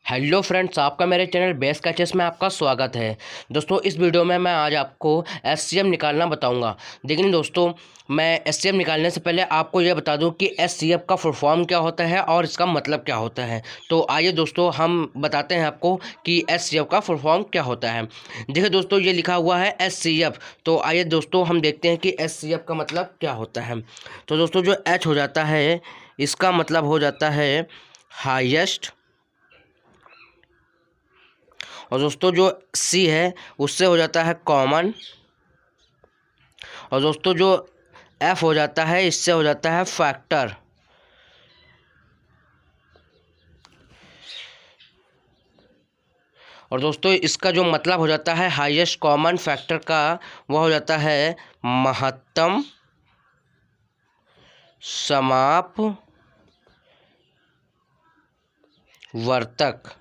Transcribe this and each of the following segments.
Hello friends, आपका मेरे channel base का चेस में आपका स्वागत है। दोस्तों, इस वीडियो में मैं आज आपको एससीएफ निकालना बताऊंगा। लेकिन दोस्तों, मैं एससीएफ निकालने से पहले आपको यह बता दूं कि एससीएफ का फुल फॉर्म क्या होता है और इसका मतलब क्या होता है। तो आइए दोस्तों, हम बताते हैं आपको कि एससीएफ का फुल फॉर्म क्या होता है। देखिए दोस्तों, ये लिखा हुआ है एससीएफ। तो आइए दोस्तों, हम देखते हैं कि एससीएफ का मतलब क्या होता है। तो दोस्तों, जो एच हो जाता है, इसका मतलब हो जाता है हाईएस्ट। और दोस्तों, जो सी है उससे हो जाता है कॉमन। और दोस्तों, जो एफ हो जाता है इससे हो जाता है फैक्टर। और दोस्तों, इसका जो मतलब हो जाता है हाईएस्ट कॉमन फैक्टर का, वह हो जाता है महत्तम समाप वर्तक।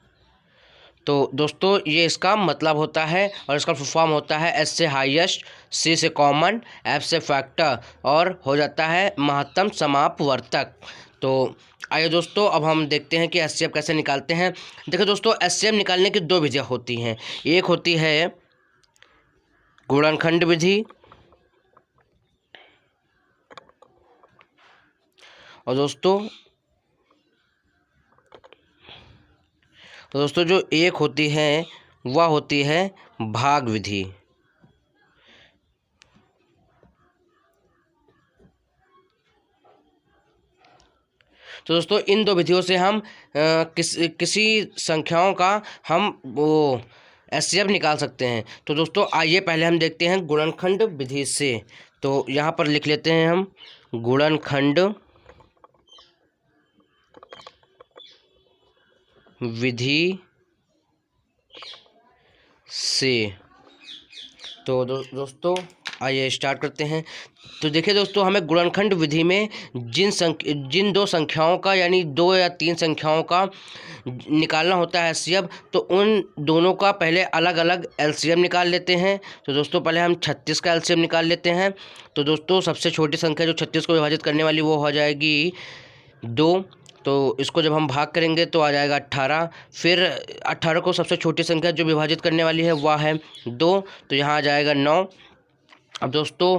तो दोस्तों, ये इसका मतलब होता है और इसका फुल फॉर्म होता है एस से हाईएस्ट, सी से कॉमन, एफ से फैक्टर और हो जाता है महत्तम समापवर्तक। तो आइए दोस्तों, अब हम देखते हैं कि एचसीएफ कैसे निकालते हैं। देखो दोस्तों, एचसीएफ निकालने की दो विधियाँ होती हैं। एक होती है गुणनखंड विधि और दोस्तों जो एक होती है वह होती है भाग विधि। तो दोस्तों, इन दो विधियों से हम किसी संख्याओं का हम वो एचसीएफ निकाल सकते हैं। तो दोस्तों, आइए पहले हम देखते हैं गुणनखंड विधि से। तो यहाँ पर लिख लेते हैं हम गुणनखंड विधि से। तो दोस्तों, आइए स्टार्ट करते हैं। तो देखिए दोस्तों, हमें गुणनखंड विधि में जिन दो संख्याओं का यानी दो या तीन संख्याओं का निकालना होता है एलसीएम, तो उन दोनों का पहले अलग अलग एलसीएम निकाल लेते हैं। तो दोस्तों, पहले हम 36 का एलसीएम निकाल लेते हैं। तो दोस्तों, सबसे छोटी संख्या जो 36 को विभाजित करने वाली वो हो जाएगी 2। तो इसको जब हम भाग करेंगे तो आ जाएगा 18। फिर 18 को सबसे छोटी संख्या जो विभाजित करने वाली है वह है 2, तो यहाँ आ जाएगा 9। अब दोस्तों,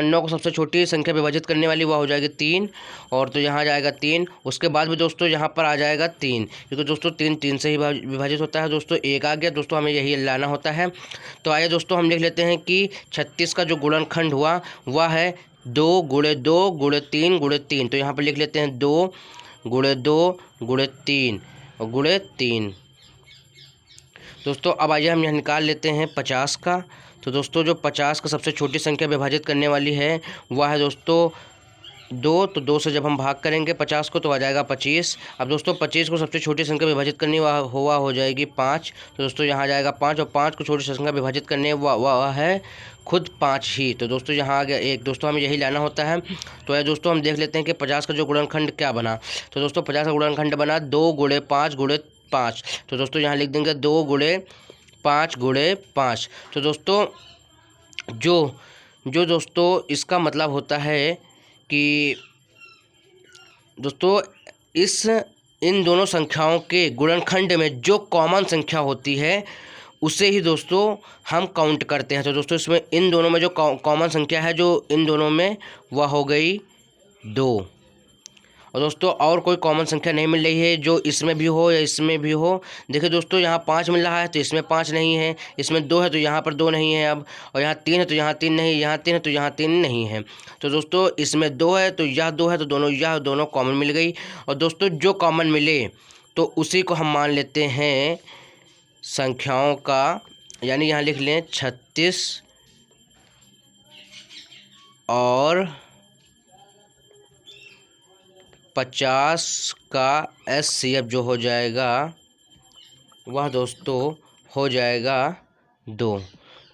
9 को सबसे छोटी संख्या विभाजित करने वाली वह हो जाएगी 3, और तो यहाँ जाएगा 3। उसके बाद भी दोस्तों यहाँ पर आ जाएगा 3, क्योंकि दोस्तों 3 3 से ही विभाजित होता है। दोस्तों, 1 आ गया। दोस्तों, हमें यही लाना होता है। तो आइए दोस्तों, हम लिख लेते हैं कि 36 का जो गुणनखंड हुआ वह है 2 गुणे 2 गुणे 3 गुणे 3। तो यहाँ पर लिख लेते हैं 2 गुणे 2 गुणे 3 और गुणे 3। दोस्तों, अब आइए हम यहाँ निकाल लेते हैं 50 का। तो दोस्तों, जो 50 का सबसे छोटी संख्या विभाजित करने वाली है वह है दोस्तों 2। तो 2 से जब हम भाग करेंगे 50 को तो आ जाएगा 25। अब दोस्तों, 25 को सबसे छोटी संख्या विभाजित करनी हुआ हो जाएगी 5। तो दोस्तों, यहाँ आ जाएगा 5, और 5 को छोटी संख्या विभाजित करने वह है खुद 5 ही। तो दोस्तों, यहाँ आ गया 1। दोस्तों, हमें यही लाना होता है। तो है दोस्तों, हम देख लेते हैं कि 50 का जो गुणनखंड क्या बना। तो दोस्तों, 50 का गुणनखंड बना 2 गुणे 5 गुणे 5। तो दोस्तों, यहाँ लिख देंगे 2 गुणे 5 गुणे 5। तो दोस्तों, जो जो दोस्तों इसका मतलब होता है कि दोस्तों इस इन दोनों संख्याओं के गुणनखंड में जो कॉमन संख्या होती है उसे ही दोस्तों हम काउंट करते हैं। तो दोस्तों, इसमें इन दोनों में जो कॉमन संख्या है जो इन दोनों में वह हो गई 2। और दोस्तों, और कोई कॉमन संख्या नहीं मिल रही है जो इसमें भी हो या इसमें भी हो। देखिए दोस्तों, यहाँ 5 मिल रहा है तो इसमें 5 नहीं है, इसमें 2 है तो यहाँ पर 2 नहीं है अब, और यहाँ 3 है तो यहाँ 3 नहीं, यहाँ 3 है तो यहाँ 3 नहीं है। तो दोस्तों, इसमें 2 है तो यह 2 है, तो यह दोनों कॉमन मिल गई। और दोस्तों, जो कॉमन मिले तो उसी को हम मान लेते हैं संख्याओं का, यानी यहाँ लिख लें 36 और 50 का एचसीएफ जो हो जाएगा वह दोस्तों हो जाएगा 2।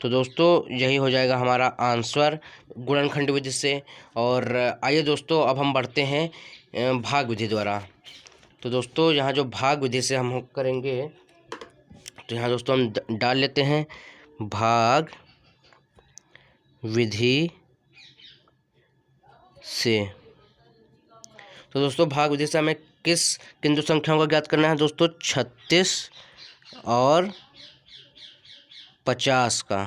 तो दोस्तों, यही हो जाएगा हमारा आंसर गुणनखंड विधि से। और आइए दोस्तों, अब हम बढ़ते हैं भाग विधि द्वारा। तो दोस्तों, यहाँ जो भाग विधि से हम करेंगे, तो यहाँ दोस्तों हम डाल लेते हैं भाग विधि से। तो दोस्तों, भाग विधि से हमें किस किन दो संख्याओं का ज्ञात करना है दोस्तों? 36 और 50 का।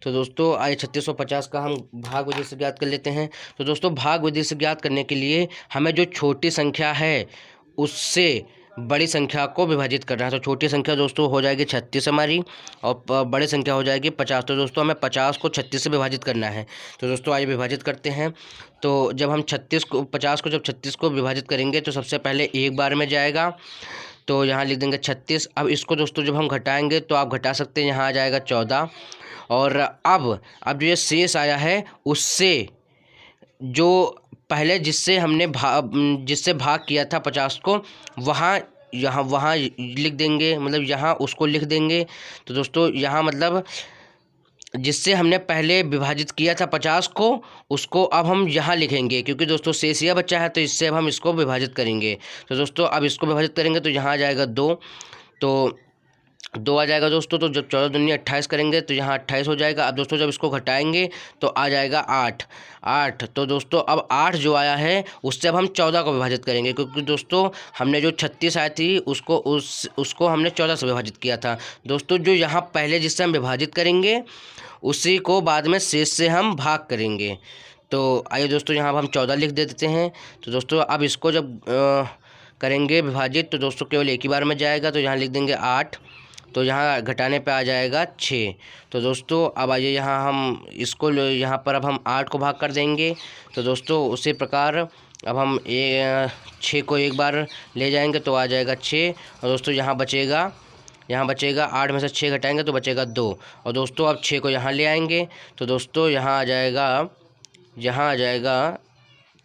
तो दोस्तों आइए 36 और 50 का हम भाग विधि से ज्ञात कर लेते हैं। तो दोस्तों भाग विधि से ज्ञात करने के लिए हमें जो छोटी संख्या है उससे बड़ी संख्या को विभाजित करना है। तो छोटी संख्या दोस्तों हो जाएगी 36 हमारी, और बड़ी संख्या हो जाएगी 50। तो दोस्तों हमें 50 को 36 से विभाजित करना है। तो दोस्तों आइए विभाजित करते हैं। तो जब हम 50 को जब 36 को विभाजित करेंगे तो सबसे पहले एक बार में जाएगा, तो यहाँ लिख देंगे 36। अब इसको दोस्तों जब हम घटाएंगे तो आप घटा सकते हैं, यहाँ आ जाएगा 14। और अब जो ये शेष आया है उससे जो पहले जिससे भाग किया था 50 को, वहाँ लिख देंगे, मतलब यहाँ उसको लिख देंगे। तो दोस्तों यहाँ मतलब जिससे हमने पहले विभाजित किया था 50 को, उसको अब हम यहाँ लिखेंगे, क्योंकि दोस्तों शेष यह बच्चा है तो इससे अब हम इसको विभाजित करेंगे। तो दोस्तों अब इसको विभाजित करेंगे तो यहाँ आ जाएगा 2, तो 2 आ जाएगा दोस्तों। तो जब 14 दूनी 28 करेंगे तो यहाँ 28 हो जाएगा। अब दोस्तों जब इसको घटाएंगे तो आ जाएगा 8। तो दोस्तों अब 8 जो आया है उससे अब हम 14 को विभाजित करेंगे, क्योंकि दोस्तों हमने जो 36 आई थी उसको हमने 14 से विभाजित किया था। दोस्तों जो यहाँ पहले जिससे हम विभाजित करेंगे उसी को बाद में शेष से हम भाग करेंगे। तो आइए दोस्तों यहाँ अब हम 14 लिख देते हैं। तो दोस्तों अब इसको जब करेंगे विभाजित तो दोस्तों केवल एक ही बार में जाएगा, तो यहाँ लिख देंगे 8। तो यहाँ घटाने पे आ जाएगा 6। तो दोस्तों अब आइए यहाँ हम इसको यहाँ पर अब हम 8 को भाग कर देंगे। तो दोस्तों उसी प्रकार अब हम 6 को एक बार ले जाएंगे तो आ जाएगा 6। और दोस्तों यहाँ बचेगा 8 में से 6 घटाएंगे तो बचेगा 2। और दोस्तों अब 6 को यहाँ ले आएंगे तो दोस्तों यहाँ आ जाएगा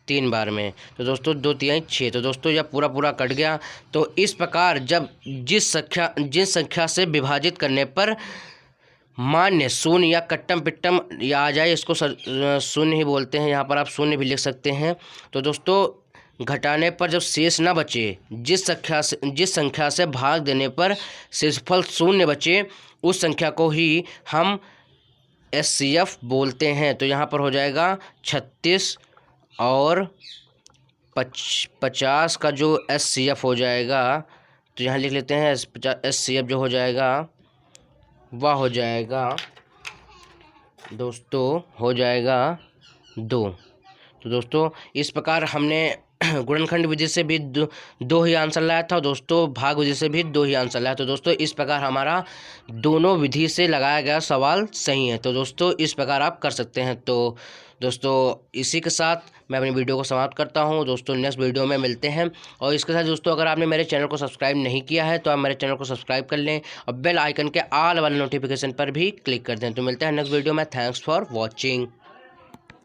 3 बार में। तो दोस्तों 2 3 6। तो दोस्तों जब पूरा कट गया तो इस प्रकार जब जिस संख्या से विभाजित करने पर मान्य शून्य या कट्टम पिट्टम या आ जाए, इसको शून्य ही बोलते हैं, यहाँ पर आप शून्य भी लिख सकते हैं। तो दोस्तों घटाने पर जब शेष ना बचे, जिस संख्या से भाग देने पर शेषफल शून्य बचे, उस संख्या को ही हम SCF बोलते हैं। तो यहाँ पर हो जाएगा 36 और 50 का जो SCF हो जाएगा, तो यहाँ लिख लेते हैं SCF जो हो जाएगा वह हो जाएगा दोस्तों हो जाएगा 2। तो दोस्तों इस प्रकार हमने गुणनखंड विधि से भी दो ही आंसर लाया था, दोस्तों भाग विधि से भी 2 ही आंसर लाया। तो दोस्तों इस प्रकार हमारा दोनों विधि से लगाया गया सवाल सही है। तो दोस्तों इस प्रकार आप कर सकते हैं। तो दोस्तों इसी के साथ मैं अपनी वीडियो को समाप्त करता हूं। दोस्तों नेक्स्ट वीडियो में मिलते हैं। और इसके साथ दोस्तों अगर आपने मेरे चैनल को सब्सक्राइब नहीं किया है तो आप मेरे चैनल को सब्सक्राइब कर लें और बेल आइकन के ऑल वाले नोटिफिकेशन पर भी क्लिक कर दें। तो मिलते हैं नेक्स्ट वीडियो में। Thanks for watching.